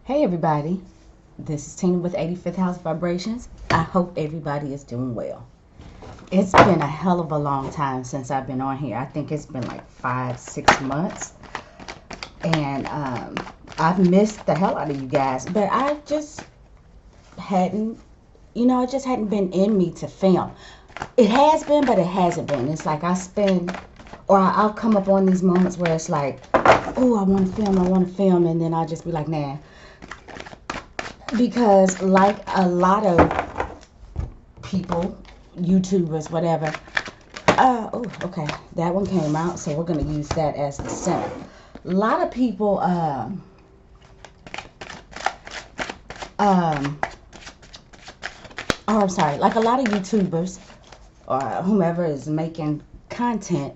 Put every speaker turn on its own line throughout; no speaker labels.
Hey everybody, this is Tina with 85th House Vibrations. I hope everybody is doing well. It's been a hell of a long time since I've been on here. I think it's been like 5-6 months. And I've missed the hell out of you guys. But I just hadn't, it just hadn't been in me to film. It has been, but it hasn't been. It's like I'll come up on these moments where it's like, oh, I want to film. And then I'll just be like, nah. Because like a lot of people, YouTubers, whatever, okay, that one came out, so we're going to use that as the center. A lot of people, I'm sorry, like a lot of YouTubers, or whomever is making content,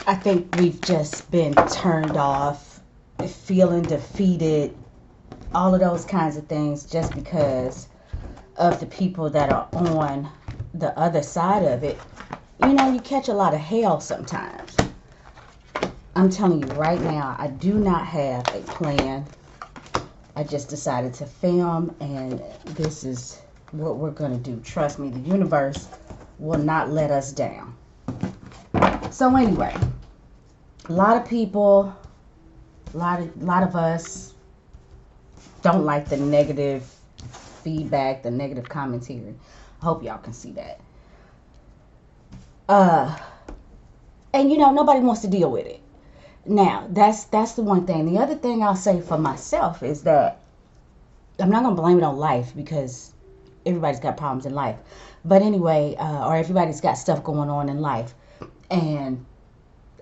I think we've just been turned off, feeling defeated, all of those kinds of things just because of the people that are on the other side of it. You catch a lot of hell sometimes. I'm telling you right now, I do not have a plan. I just decided to film, and this is what we're going to do. Trust me, the universe will not let us down. So anyway, a lot of people, a lot of us don't like the negative feedback, the negative commentary. I hope y'all can see that. And nobody wants to deal with it. Now, that's the one thing. The other thing I'll say for myself is that I'm not gonna blame it on life, because everybody's got problems in life. But anyway, or everybody's got stuff going on in life, and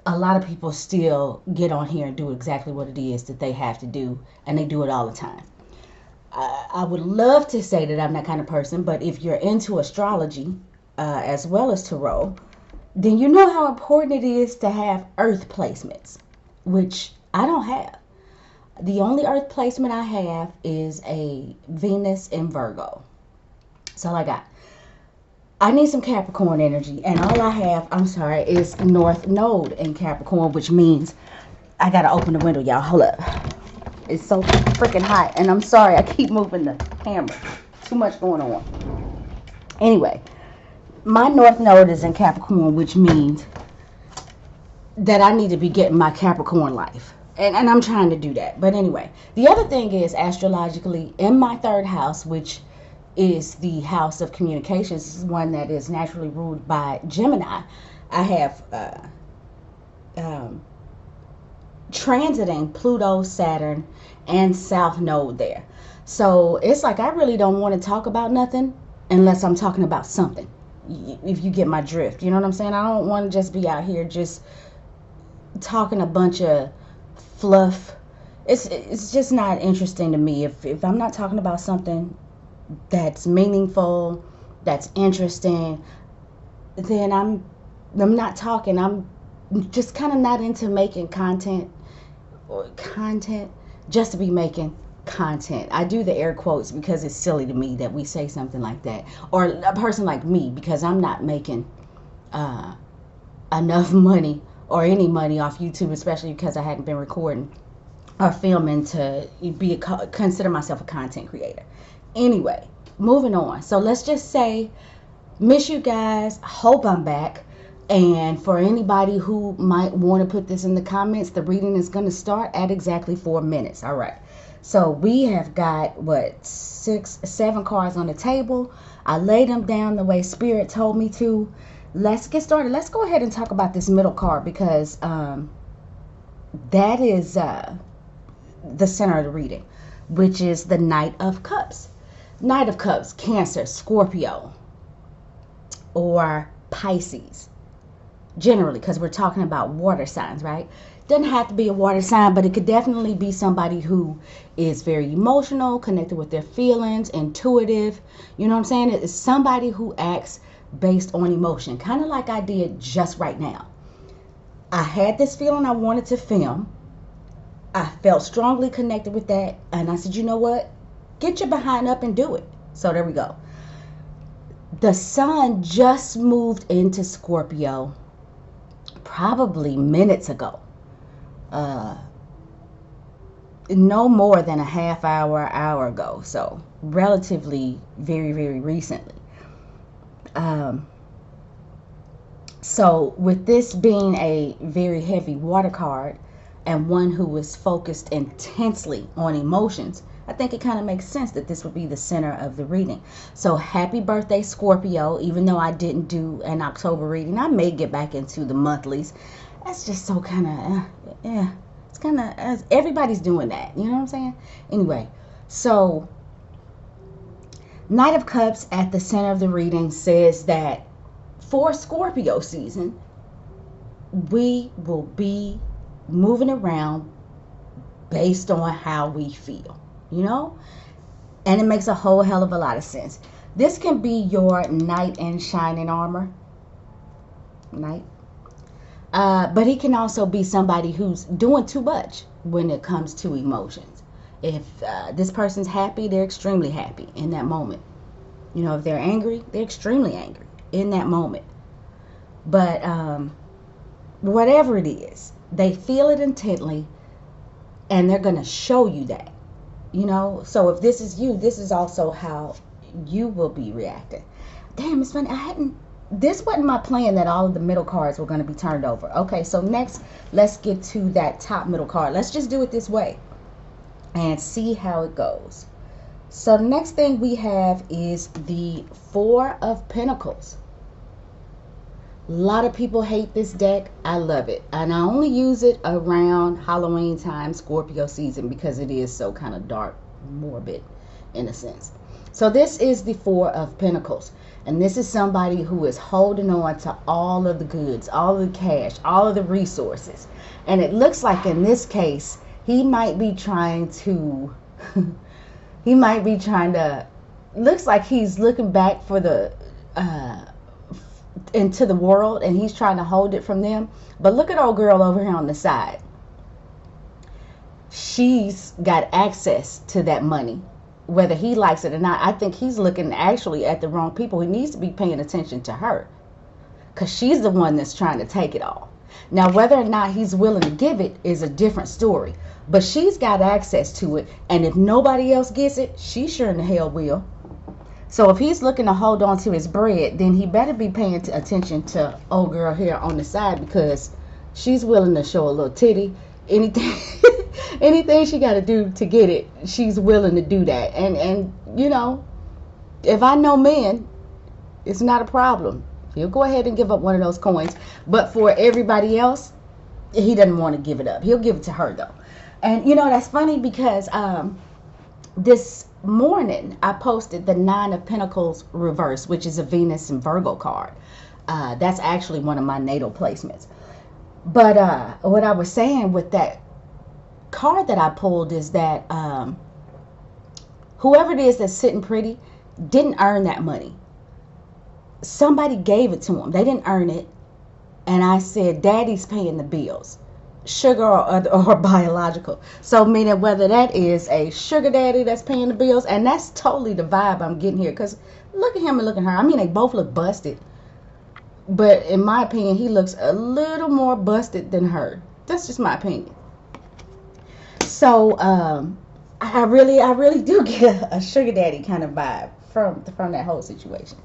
a lot of people still get on here and do exactly what it is that they have to do, and they do it all the time. I would love to say that I'm that kind of person, but if you're into astrology as well as tarot, then you know how important it is to have earth placements, which I don't have. The only earth placement I have is a Venus in Virgo. That's all I got. I need some Capricorn energy, and all I have, is North Node in Capricorn, which means I gotta open the window, y'all. Hold up. It's so freaking hot, and I'm sorry, I keep moving the camera. Too much going on. Anyway, my North Node is in Capricorn, which means that I need to be getting my Capricorn life. And I'm trying to do that. But anyway, the other thing is, astrologically, in my third house, which is the house of communications, this is one that is naturally ruled by Gemini, I have transiting Pluto, Saturn, and South Node there. So it's like I really don't want to talk about nothing unless I'm talking about something, if you get my drift. You know what I'm saying? I don't want to just be out here just talking a bunch of fluff. It's just not interesting to me. If I'm not talking about something that's meaningful, that's interesting, then I'm not talking. I'm just kind of not into making content just to be making content. I do the air quotes because it's silly to me that we say something like that, or a person like me, because I'm not making enough money or any money off YouTube, especially because I hadn't been recording or filming to consider myself a content creator. Anyway, moving on. So let's just say, miss you guys, hope I'm back. And for anybody who might want to put this in the comments, the reading is going to start at exactly 4 minutes. All right. So we have got, 7 cards on the table. I laid them down the way Spirit told me to. Let's get started. Let's go ahead and talk about this middle card, because that is the center of the reading, which is the Knight of Cups. Knight of Cups, Cancer, Scorpio, or Pisces. Generally, because we're talking about water signs, right? Doesn't have to be a water sign, but it could definitely be somebody who is very emotional, connected with their feelings, intuitive. You know what I'm saying? It's somebody who acts based on emotion, kind of like I did just right now. I had this feeling I wanted to film. I felt strongly connected with that, and I said, you know what? Get your behind up and do it. So there we go. The sun just moved into Scorpio probably minutes ago. no more than a half hour ago. So relatively very, very recently. Um, so with this being a very heavy water card and one who was focused intensely on emotions, I think it kind of makes sense that this would be the center of the reading. So happy birthday, Scorpio. Even though I didn't do an October reading, I may get back into the monthlies. That's just so kind of, yeah, it's kind of, everybody's doing that. You know what I'm saying? Anyway, so Knight of Cups at the center of the reading says that for Scorpio season, we will be moving around based on how we feel, you know? And it makes a whole hell of a lot of sense. This can be your knight in shining armor. Knight. But he can also be somebody who's doing too much when it comes to emotions. If this person's happy, they're extremely happy in that moment. You know, if they're angry, they're extremely angry in that moment. But whatever it is, they feel it intently, and they're going to show you that. You know, so if this is you, this is also how you will be reacting. Damn, it's funny. This wasn't my plan that all of the middle cards were going to be turned over. Okay, so next, let's get to that top middle card. Let's just do it this way and see how it goes. So the next thing we have is the Four of Pentacles. A lot of people hate this deck. I love it. And I only use it around Halloween time, Scorpio season, because it is so kind of dark, morbid in a sense. So this is the Four of Pentacles. And this is somebody who is holding on to all of the goods, all of the cash, all of the resources. And it looks like in this case, he might be trying to, looks like he's looking back for the, into the world, and he's trying to hold it from them. But look at old girl over here on the side. She's got access to that money, whether he likes it or not. I think he's looking actually at the wrong people. He needs to be paying attention to her, because she's the one that's trying to take it all. Now, whether or not he's willing to give it is a different story, but she's got access to it, and if nobody else gets it, she sure in the hell will. So if he's looking to hold on to his bread, then he better be paying attention to old girl here on the side, because she's willing to show a little titty. Anything anything she got to do to get it, she's willing to do that. And you know, if I know men, it's not a problem. He'll go ahead and give up one of those coins. But for everybody else, he doesn't want to give it up. He'll give it to her though. And you know, that's funny because this morning I posted the Nine of Pentacles reverse, which is a Venus and Virgo card. That's actually one of my natal placements. But what I was saying with that card that I pulled is that whoever it is that's sitting pretty didn't earn that money. Somebody gave it to them. They didn't earn it. And I said, Daddy's paying the bills. Sugar or biological. So meaning whether that is a sugar daddy that's paying the bills, and that's totally the vibe I'm getting here, because look at him and look at her. I mean, they both look busted, but in my opinion, he looks a little more busted than her. That's just my opinion. So I really do get a sugar daddy kind of vibe from that whole situation.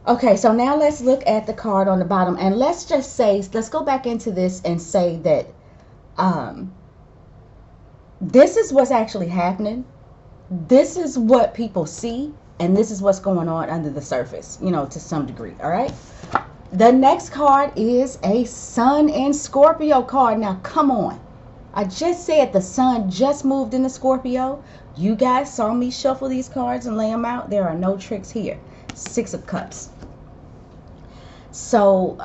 Okay, so now let's look at the card on the bottom, and let's just say, let's go back into this and say that this is what's actually happening. This is what people see, and this is what's going on under the surface, you know, to some degree. All right. The next card is a Sun in Scorpio card. Now, come on. I just said the Sun just moved into Scorpio. You guys saw me shuffle these cards and lay them out. There are no tricks here. Six of Cups. So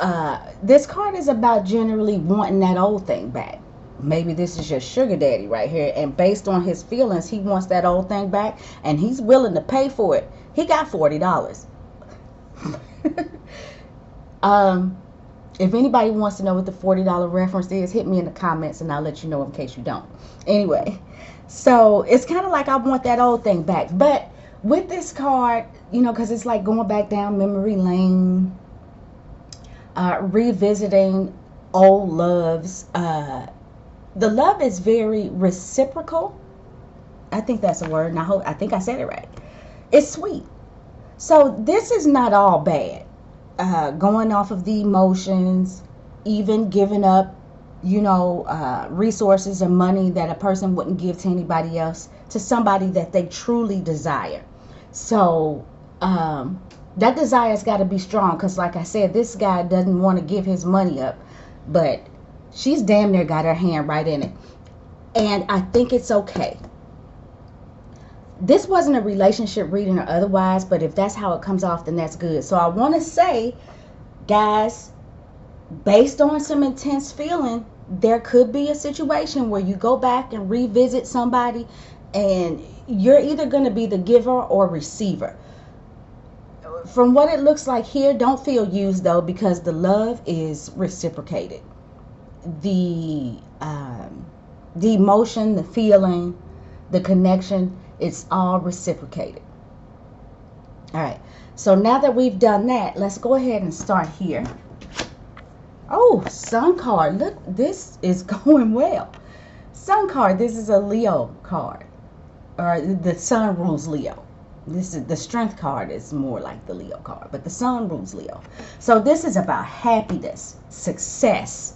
this card is about generally wanting that old thing back. Maybe this is your sugar daddy right here, and based on his feelings, he wants that old thing back, and he's willing to pay for it. He got $40. If anybody wants to know what the $40 reference is, hit me in the comments and I'll let you know in case you don't. Anyway, so it's kind of like I want that old thing back. But with this card, you know, because it's like going back down memory lane, revisiting old loves, The love is very reciprocal. I think that's a word, and I think I said it right. It's sweet. So this is not all bad. Going off of the emotions, even giving up, resources and money that a person wouldn't give to anybody else to somebody that they truly desire. So that desire's got to be strong, because like I said, this guy doesn't want to give his money up, but she's damn near got her hand right in it. And I think it's okay. This wasn't a relationship reading or otherwise, but if that's how it comes off, then that's good. So I want to say, guys, based on some intense feeling, there could be a situation where you go back and revisit somebody, and you're either going to be the giver or receiver. From what it looks like here, don't feel used though, because the love is reciprocated. The emotion, the feeling, the connection, it's all reciprocated. All right, so now that we've done that, let's go ahead and start here. Oh, Sun card. Look, this is going well. Sun card, this is a Leo card. Or the Sun rules Leo. This is the Strength card, is more like the Leo card, but the Sun rules Leo. So this is about happiness, success,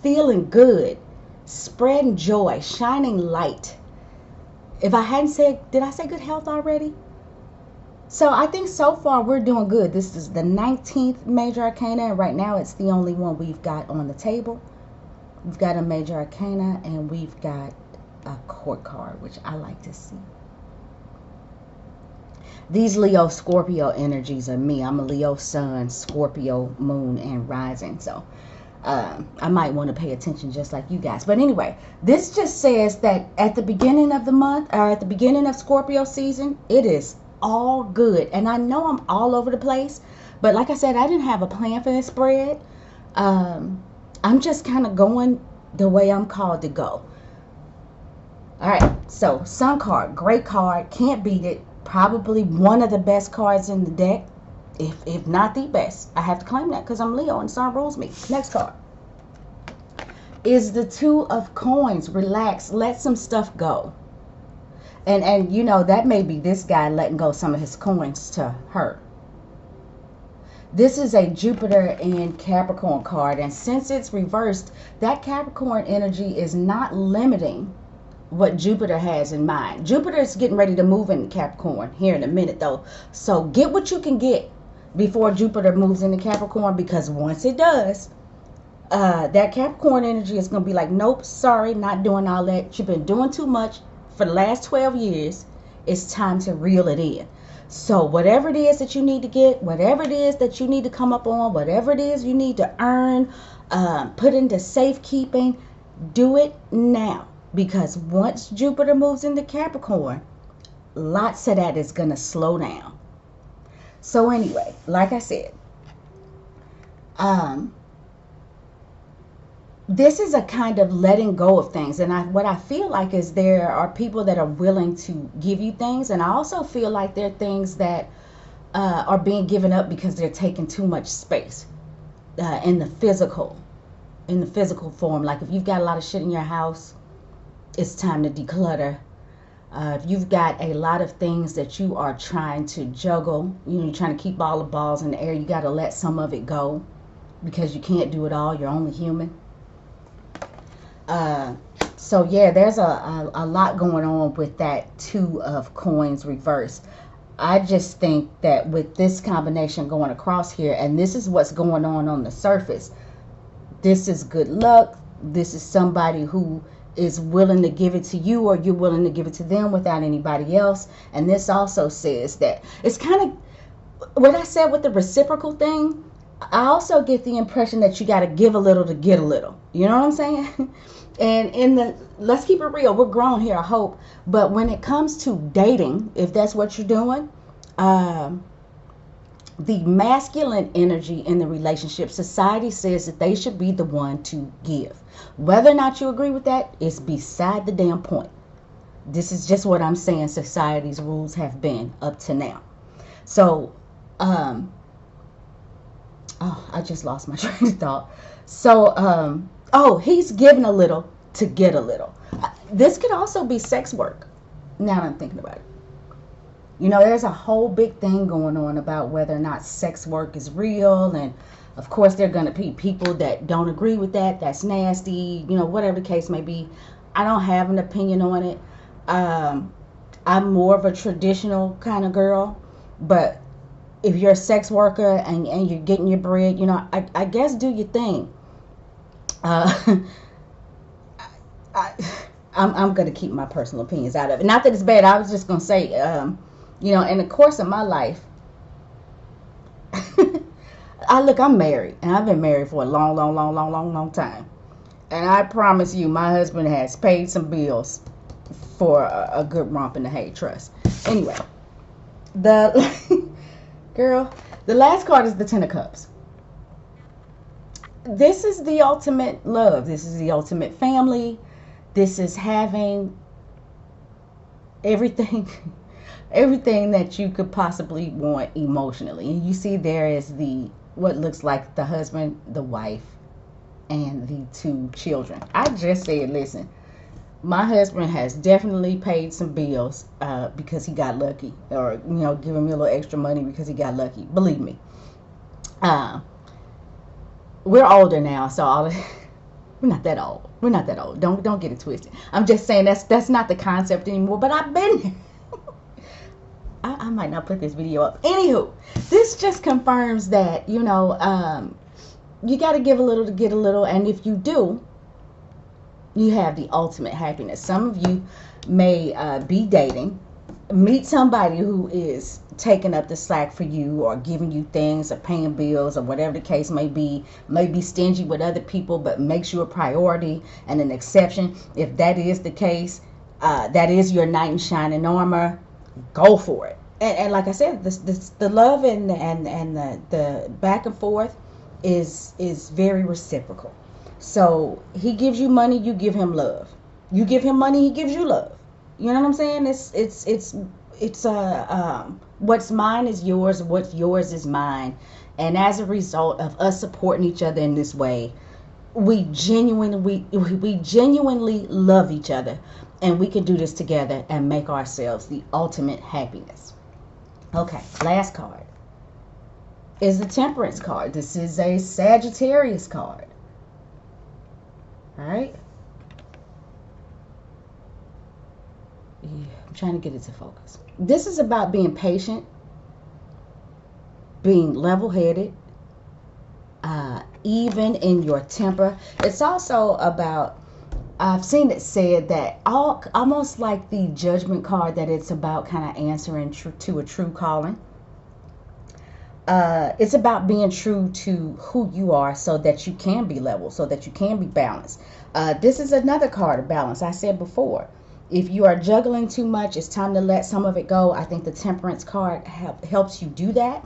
feeling good, spreading joy, shining light. If I hadn't said, did I say good health already? So I think so far we're doing good. This is the 19th major arcana, and right now it's the only one we've got on the table. We've got a major arcana, and we've got a court card, which I like to see. These Leo Scorpio energies are me. I'm a Leo Sun, Scorpio Moon, and Rising. So I might want to pay attention just like you guys. But anyway, this just says that at the beginning of the month, or at the beginning of Scorpio season, it is all good. And I know I'm all over the place, but like I said, I didn't have a plan for this spread. I'm just kind of going the way I'm called to go. All right, so Sun card, great card, can't beat it. Probably one of the best cards in the deck, if not the best. I have to claim that because I'm Leo and Sun rules me. Next card is the Two of Coins. Relax, let some stuff go. And you know, that may be this guy letting go some of his coins to her. This is a Jupiter and Capricorn card, and since it's reversed, that Capricorn energy is not limiting what Jupiter has in mind. Jupiter is getting ready to move in Capricorn here in a minute though. So get what you can get before Jupiter moves into Capricorn, because once it does, that Capricorn energy is going to be like, nope, sorry, not doing all that. You've been doing too much for the last 12 years. It's time to reel it in. So whatever it is that you need to get, whatever it is that you need to come up on, whatever it is you need to earn, put into safekeeping, do it now. Because once Jupiter moves into Capricorn, lots of that is going to slow down. So anyway, like I said, this is a kind of letting go of things. And what I feel like is there are people that are willing to give you things. And I also feel like there are things that are being given up because they're taking too much space in the physical form. Like if you've got a lot of shit in your house, it's time to declutter. If you've got a lot of things that you are trying to juggle, you're trying to keep all the balls in the air, you got to let some of it go, because you can't do it all. You're only human. So yeah, there's a lot going on with that Two of Coins reversed. I just think that with this combination going across here, and this is what's going on the surface, this is good luck. This is somebody who is willing to give it to you, or you're willing to give it to them without anybody else. And this also says that it's kind of what I said with the reciprocal thing. I also get the impression that you got to give a little to get a little. You know what I'm saying? And let's keep it real. We're grown here, I hope. But when it comes to dating, if that's what you're doing, the masculine energy in the relationship, society says that they should be the one to give. Whether or not you agree with that is beside the damn point. This is just what I'm saying society's rules have been up to now. So, I just lost my train of thought. So, Oh, he's giving a little to get a little. This could also be sex work. Now that I'm thinking about it. You know, there's a whole big thing going on about whether or not sex work is real. And of course, there are going to be people that don't agree with that. That's nasty, you know, whatever the case may be. I don't have an opinion on it. Um, I'm more of a traditional kind of girl. But if you're a sex worker and you're getting your bread, you know, I guess do your thing. Uh, I, I'm going to keep my personal opinions out of it. Not that it's bad. I was just going to say, you know, in the course of my life, I'm married, and I've been married for a long, long, long, long, long, long time. And I promise you, my husband has paid some bills for a good romp in the hay. Trust. Anyway, the girl, the last card is the Ten of Cups. This is the ultimate love. This is the ultimate family. This is having everything everything that you could possibly want emotionally. And you see there is the what looks like the husband, the wife, and the two children. I just said, listen, my husband has definitely paid some bills because he got lucky, or you know, giving me a little extra money because he got lucky. Believe me. Uh, we're older now, so we're not that old. We're not that old. Don't get it twisted. I'm just saying that's not the concept anymore. But I've been there. I might not put this video up. Anywho, this just confirms that, you know, you got to give a little to get a little. And if you do, you have the ultimate happiness. Some of you may be dating, meet somebody who is taking up the slack for you, or giving you things, or paying bills, or whatever the case may be stingy with other people, but makes you a priority and an exception. If that is the case, that is your knight in shining armor. Go for it. And like I said, the love and the back and forth is very reciprocal. So he gives you money, you give him love. You give him money, he gives you love. You know what I'm saying? It's what's mine is yours, what's yours is mine. And as a result of us supporting each other in this way, we genuinely love each other, and we can do this together and make ourselves the ultimate happiness. Okay, last card is the Temperance card. This is a Sagittarius card. All right. Yeah, I'm trying to get it to focus. This is about being patient, being level-headed, even in your temper. It's also about, I've seen it said that almost like the Judgment card, that it's about kind of answering to a true calling. It's about being true to who you are, so that you can be level, so that you can be balanced. This is another card of balance. I said before, if you are juggling too much, it's time to let some of it go. I think the Temperance card helps you do that.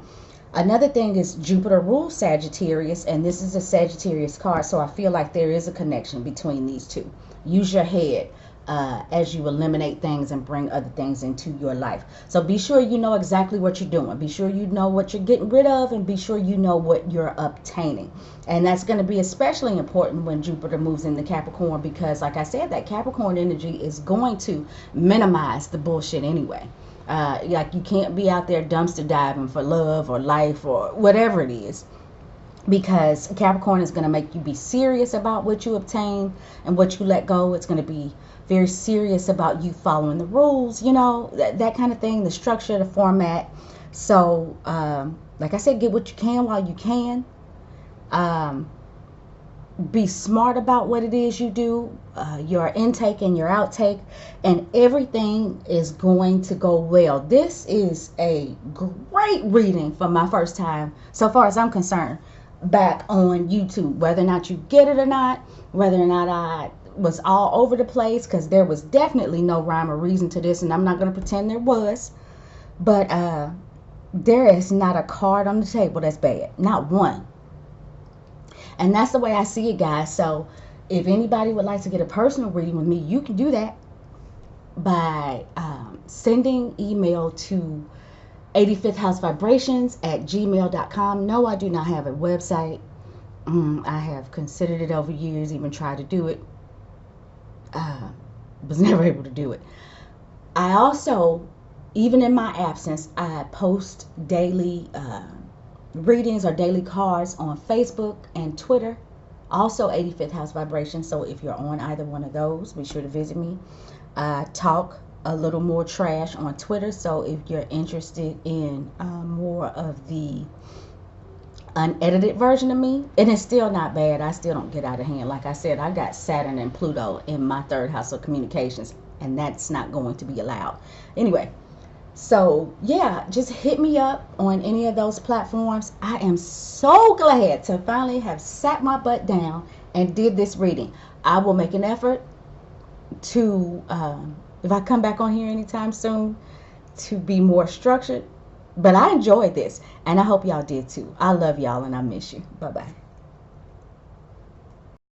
Another thing is Jupiter rules Sagittarius, and this is a Sagittarius card, so I feel like there is a connection between these two. Use your head as you eliminate things and bring other things into your life. So be sure you know exactly what you're doing. Be sure you know what you're getting rid of, and be sure you know what you're obtaining. And that's going to be especially important when Jupiter moves into Capricorn, because like I said, that Capricorn energy is going to minimize the bullshit anyway. Like, you can't be out there dumpster diving for love or life or whatever it is, because Capricorn is going to make you be serious about what you obtain and what you let go. It's going to be very serious about you following the rules, you know, that kind of thing, the structure, the format. So like I said, get what you can while you can. Be smart about what it is you do, your intake and your outtake, and everything is going to go well. This is a great reading for my first time, so far as I'm concerned, back on YouTube. Whether or not you get it or not, whether or not I was all over the place, because there was definitely no rhyme or reason to this, and I'm not going to pretend there was. But there is not a card on the table that's bad. Not one. And that's the way I see it, guys. So if anybody would like to get a personal reading with me, you can do that by sending email to 85thHouseVibrations@gmail.com. No, I do not have a website. I have considered it over years, even tried to do it. Was never able to do it. I also, even in my absence, I post daily readings or daily cards on Facebook and Twitter. Also, 85th House Vibration. So if you're on either one of those, be sure to visit me. I talk a little more trash on Twitter. So if you're interested in more of the unedited version of me, and it's still not bad. I still don't get out of hand. Like I said, I got Saturn and Pluto in my third house of communications, and that's not going to be allowed. Anyway, so yeah, just hit me up on any of those platforms. I am so glad to finally have sat my butt down and did this reading. I will make an effort to, if I come back on here anytime soon, to be more structured. But I enjoyed this, and I hope y'all did too. I love y'all, and I miss you. Bye bye.